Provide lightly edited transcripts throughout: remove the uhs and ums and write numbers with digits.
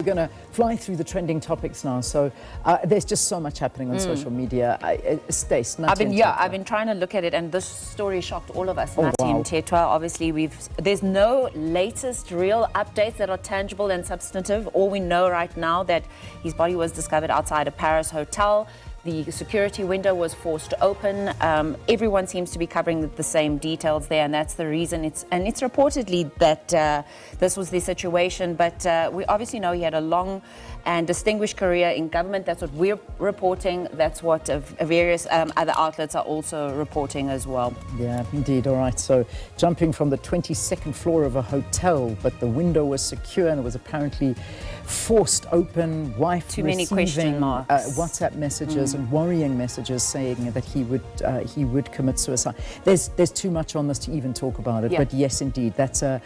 going to fly through the trending topics now. So there's just so much happening on social media. Stace, I've been trying to look at it, and this story shocked all of us. Oh, wow. Tetwa, obviously, there's no latest real updates that are tangible and substantive. All we know right now that his body was discovered outside a Paris hotel. The security window was forced open. Everyone seems to be covering the same details there, and that's the reason. It's reportedly that this was the situation, but we obviously know he had a long and distinguished career in government. That's what we're reporting. That's what various other outlets are also reporting as well. Yeah, indeed. All right. So jumping from the 22nd floor of a hotel, but the window was secure and it was apparently forced open. Wife Too many question marks. WhatsApp messages and worrying messages saying that he would commit suicide. There's too much on this to even talk about it. Yeah. But yes, indeed, that's a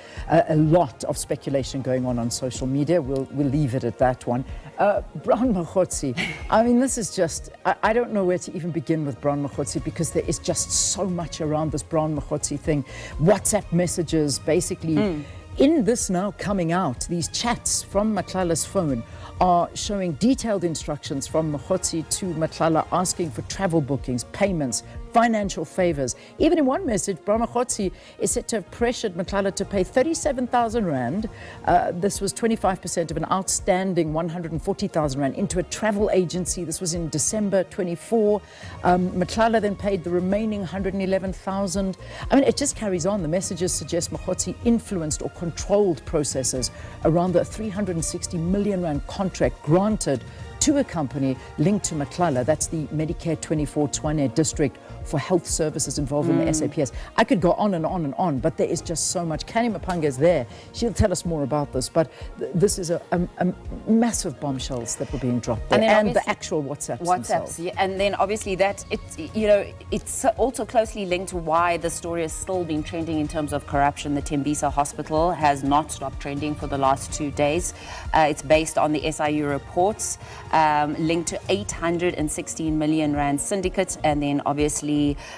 lot of speculation going on social media. We'll leave it at that one. Brown Makottzi. I mean, this is just, I don't know where to even begin with Brown Makottzi, because there is just so much around this Brown Makottzi thing. WhatsApp messages, basically. In this now coming out, these chats from Matlala's phone are showing detailed instructions from Makottzi to Matlala asking for travel bookings, payments, financial favors. Even in one message, Makottzi is said to have pressured Matlala to pay 37,000 Rand. This was 25% of an outstanding 140,000 Rand into a travel agency. This was in December 24. Matlala then paid the remaining 111,000. I mean, it just carries on. The messages suggest Makottzi influenced or controlled processes around the 360 million Rand contract granted to a company linked to Matlala. That's the Medicare 24 Tshwane district for health services involved in the SAPS. I could go on and on and on, but there is just so much. Kani Mapanga is there. She'll tell us more about this, but this is a massive bombshells that were being dropped there, and the actual WhatsApps yeah, and then obviously that it's also closely linked to why the story has still been trending in terms of corruption. The Tembisa Hospital has not stopped trending for the last 2 days. It's based on the SIU reports, linked to 816 million Rand syndicate, and then obviously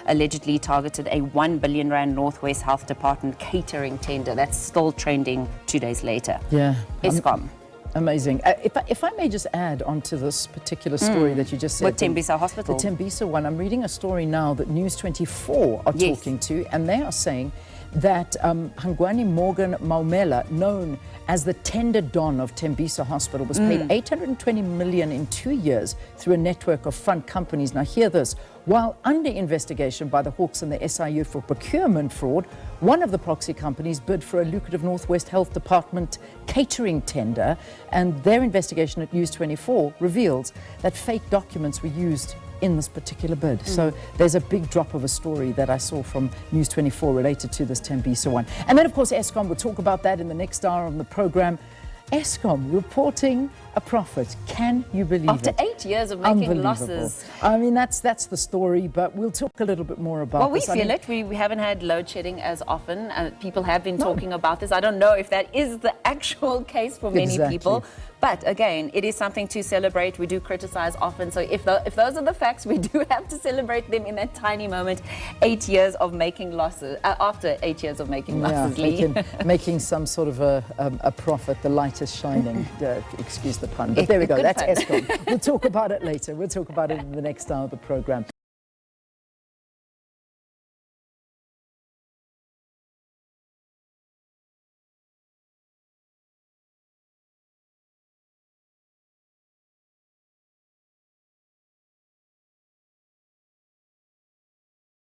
allegedly targeted a 1 billion Rand Northwest Health Department catering tender. That's still trending 2 days later. Yeah. Eskom. Amazing. If I may just add onto this particular story that you just said. With Tembisa Hospital. The Tembisa one. I'm reading a story now that News 24 are talking to, and they are saying that Hangwani Morgan Maumela, known as the tender don of Tembisa Hospital, was paid 820 million in 2 years through a network of front companies. Now hear this. While under investigation by the Hawks and the SIU for procurement fraud, one of the proxy companies bid for a lucrative Northwest Health Department catering tender, and their investigation at News 24 reveals that fake documents were used in this particular bid. So there's a big drop of a story that I saw from News 24 related to this Tembisa one. And then, of course, Eskom, we'll talk about that in the next hour on the program. Eskom reporting a profit. Can you believe After it? 8 years of making losses. I mean, that's the story, but we'll talk a little bit more about this. Well, we feel it. We haven't had load shedding as often. People have been talking about this. I don't know if that is the actual case for many people. But again, it is something to celebrate. We do criticize often. So if those are the facts, we do have to celebrate them in that tiny moment. 8 years of making losses. After 8 years of making losses, making some sort of a profit. The light is shining. Excuse the pun. But there we go. That's Eskom. We'll talk about it later. We'll talk about it in the next hour of the program.